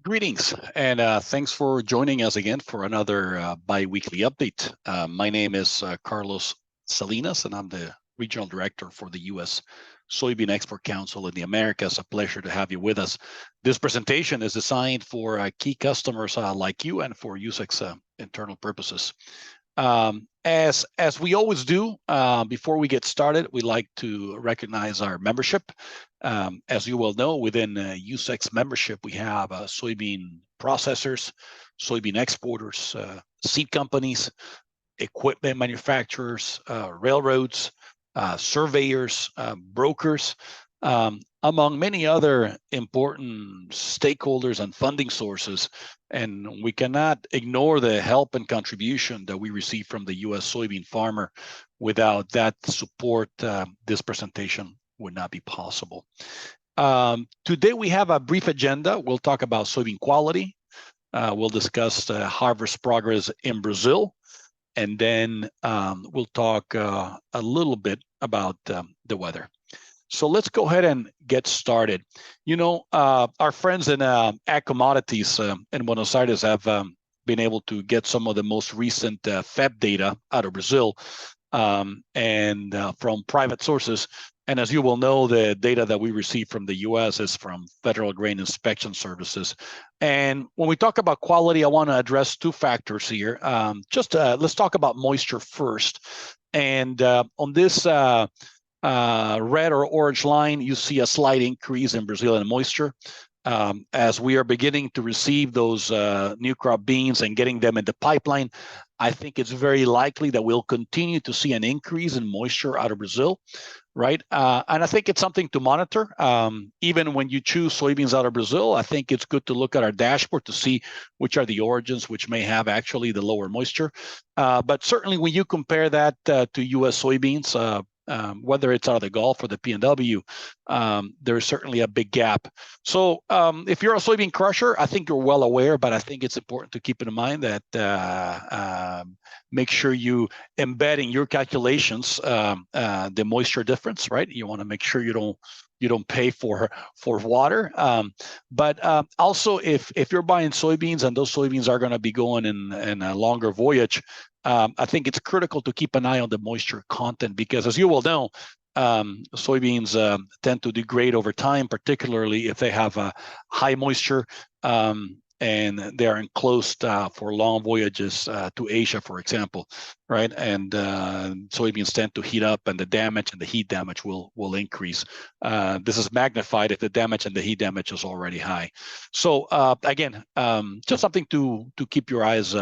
Greetings, and thanks for joining us again for another bi-weekly update. My name is Carlos Salinas, and I'm the Regional Director for the U.S. Soybean Export Council in the Americas. A pleasure to have you with us. This presentation is designed for key customers like you and for USEC's internal purposes. As we always do, before we get started, we like to recognize our membership. As you well know, within USEC's membership, we have soybean processors, soybean exporters, seed companies, equipment manufacturers, railroads, surveyors, brokers, among many other important stakeholders and funding sources. And we cannot ignore the help and contribution that we receive from the U.S. soybean farmer. Without that support, this presentation would not be possible. Today we have a brief agenda. We'll talk about soybean quality. We'll discuss harvest progress in Brazil. And then we'll talk a little bit about the weather. So let's go ahead and get started. You know, our friends in Ag Commodities in Buenos Aires have been able to get some of the most recent FEB data out of Brazil and from private sources. And as you will know, the data that we receive from the U.S. is from Federal Grain Inspection Services. And when we talk about quality, I want to address two factors here. Let's talk about moisture first. And on this red or orange line, you see a slight increase in Brazilian moisture. As we are beginning to receive those new crop beans and getting them in the pipeline, I think it's very likely that we'll continue to see an increase in moisture out of Brazil, right? And I think it's something to monitor. Even when you choose soybeans out of Brazil, I think it's good to look at our dashboard to see which are the origins which may have actually the lower moisture. But certainly when you compare that to U.S. soybeans, whether it's out of the Gulf or the PNW, there's certainly a big gap. So if you're a soybean crusher, I think you're well aware, but I think it's important to keep in mind that make sure you embed in your calculations the moisture difference, right? You want to make sure you don't pay for water. But also, if you're buying soybeans and those soybeans are going to be going in a longer voyage, I think it's critical to keep an eye on the moisture content because, as you will know, soybeans tend to degrade over time, particularly if they have high moisture and they are enclosed for long voyages to Asia, for example, right? And soybeans tend to heat up, and the damage and the heat damage will increase. This is magnified if the damage and the heat damage is already high. So again, just something to keep your eyes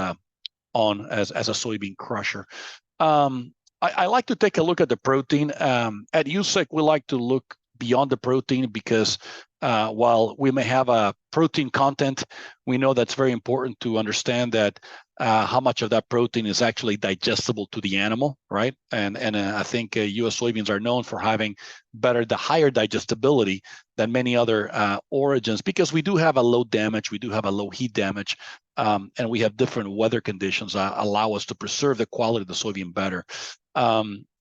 on as a soybean crusher. I like to take a look at the protein. At USEC, we like to look beyond the protein because while we may have a protein content, we know that's very important to understand that how much of that protein is actually digestible to the animal, right? And I think U.S. soybeans are known for having the higher digestibility than many other origins because we do have a low damage, we do have a low heat damage, and we have different weather conditions allow us to preserve the quality of the soybean better.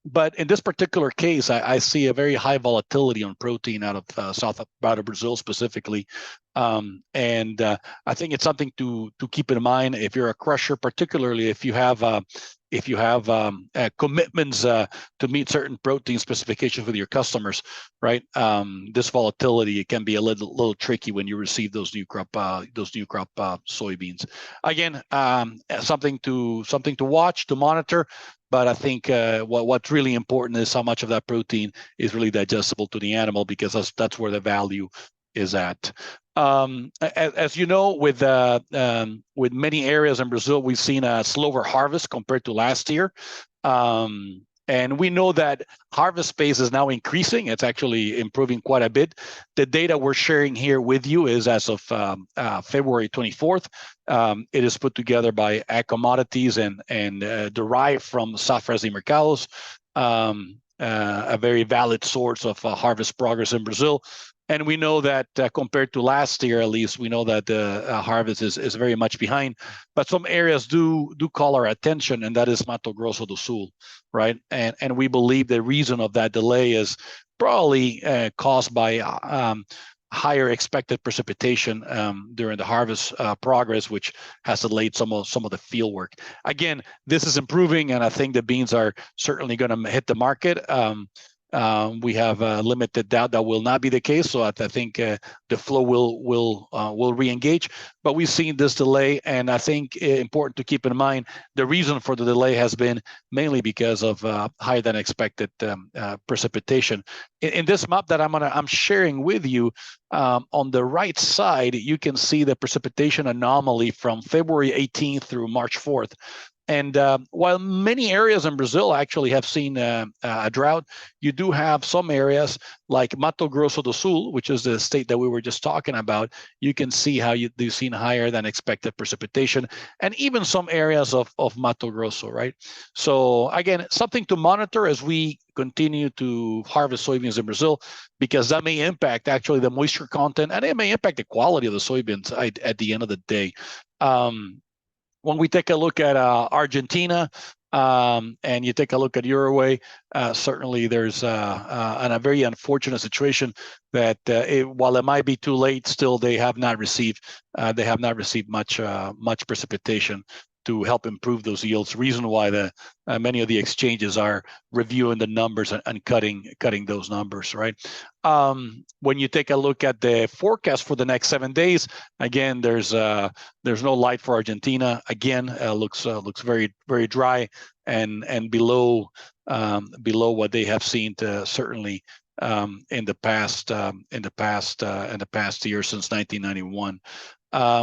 But in this particular case, I see a very high volatility on protein out of Brazil specifically, and I think it's something to keep in mind if you're a crusher, particularly if you have commitments to meet certain protein specifications with your customers, right? This volatility, it can be a little tricky when you receive those new crop soybeans. Again, something to watch, to monitor. But I think what's really important is how much of that protein is really digestible to the animal, because that's where the value is at. As you know, with many areas in Brazil, we've seen a slower harvest compared to last year. And we know that harvest space is now increasing. It's actually improving quite a bit. The data we're sharing here with you is as of February 24th. It is put together by Ag Commodities and derived from Safras y Mercados, a very valid source of harvest progress in Brazil. And we know that compared to last year, at least, we know that the harvest is very much behind. But some areas do call our attention, and that is Mato Grosso do Sul, right? And we believe the reason of that delay is probably caused by higher expected precipitation during the harvest progress, which has delayed some of the field work. Again, this is improving, and I think the beans are certainly going to hit the market. We have limited doubt that will not be the case, so I think the flow will re-engage. But we've seen this delay, and I think important to keep in mind the reason for the delay has been mainly because of higher than expected precipitation. In this map that I'm sharing with you, on the right side, you can see the precipitation anomaly from February 18th through March 4th. And while many areas in Brazil actually have seen a drought, you do have some areas like Mato Grosso do Sul, which is the state that we were just talking about. You can see how you've seen higher than expected precipitation, and even some areas of Mato Grosso, right? So again, something to monitor as we continue to harvest soybeans in Brazil, because that may impact actually the moisture content, and it may impact the quality of the soybeans at the end of the day. When we take a look at Argentina and you take a look at Uruguay, certainly there's a very unfortunate situation that while it might be too late, still they have not received much precipitation to help improve those yields. Reason why many of the exchanges are reviewing the numbers and cutting those numbers, right? When you take a look at the forecast for the next 7 days, again, there's no light for Argentina. Again, looks very dry and below what they have seen certainly in the past year since 1991.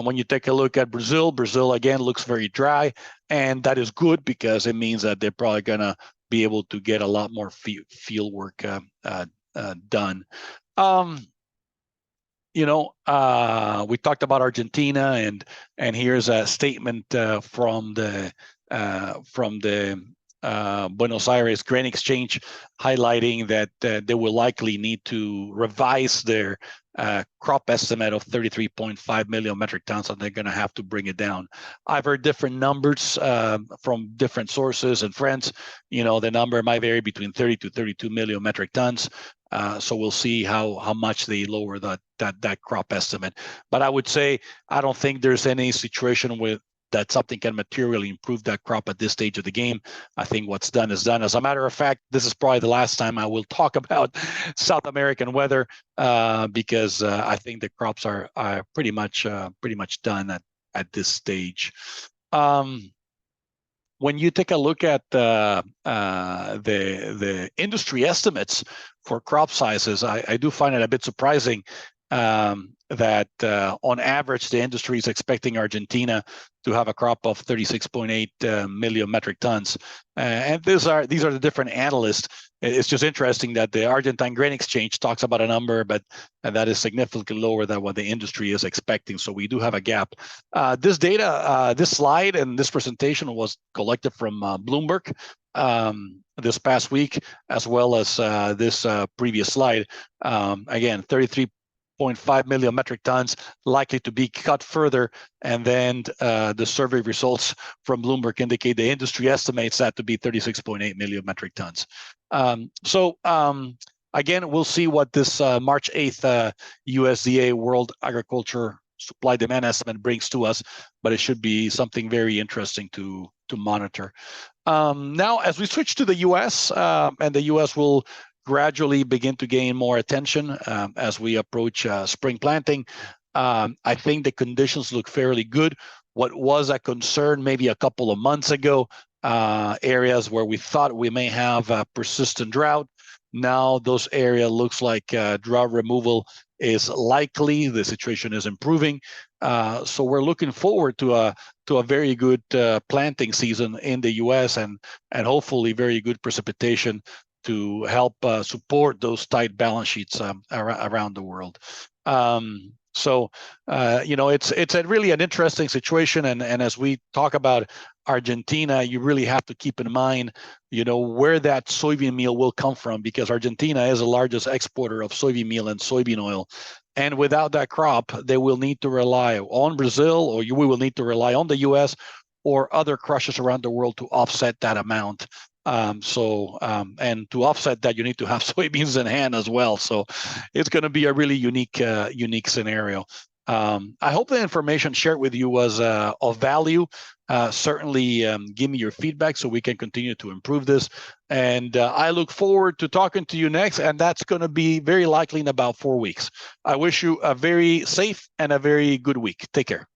When you take a look at Brazil again looks very dry, and that is good because it means that they're probably gonna be able to get a lot more field work done. We talked about Argentina, and here's a statement from the Buenos Aires Grain Exchange, highlighting that they will likely need to revise their crop estimate of 33.5 million metric tons, and they're going to have to bring it down. I've heard different numbers from different sources and friends. The number might vary between 30 to 32 million metric tons. So we'll see how much they lower that crop estimate. But I would say I don't think there's any situation that something can materially improve that crop at this stage of the game. I think what's done is done. As a matter of fact, this is probably the last time I will talk about South American weather because I think the crops are pretty much done at this stage. When you take a look at the industry estimates for crop sizes, I do find it a bit surprising that on average, the industry is expecting Argentina to have a crop of 36.8 million metric tons. And these are the different analysts. It's just interesting that the Argentine Grain Exchange talks about a number, but that is significantly lower than what the industry is expecting. So we do have a gap. This data, this slide and this presentation was collected from Bloomberg this past week, as well as this previous slide. Again, 33.5 million metric tons likely to be cut further, and then the survey results from Bloomberg indicate the industry estimates that to be 36.8 million metric tons. Again, we'll see what this March 8th USDA World Agriculture Supply Demand Estimate brings to us, but it should be something very interesting to monitor. Now, as we switch to the U.S., and the U.S. will gradually begin to gain more attention as we approach spring planting. I think the conditions look fairly good. What was a concern maybe a couple of months ago, areas where we thought we may have a persistent drought, now those areas looks like drought removal is likely. The situation is improving. So we're looking forward to a very good planting season in the U.S. and hopefully very good precipitation to help support those tight balance sheets around the world. It's really an interesting situation, and as we talk about Argentina, you really have to keep in mind, where that soybean meal will come from, because Argentina is the largest exporter of soybean meal and soybean oil. And without that crop, they will need to rely on Brazil, or we will need to rely on the U.S. or other crushers around the world to offset that amount. And to offset that, you need to have soybeans in hand as well. So it's going to be a really unique scenario. I hope the information shared with you was of value. Certainly give me your feedback so we can continue to improve this. And I look forward to talking to you next, and that's going to be very likely in about 4 weeks. I wish you a very safe and a very good week. Take care.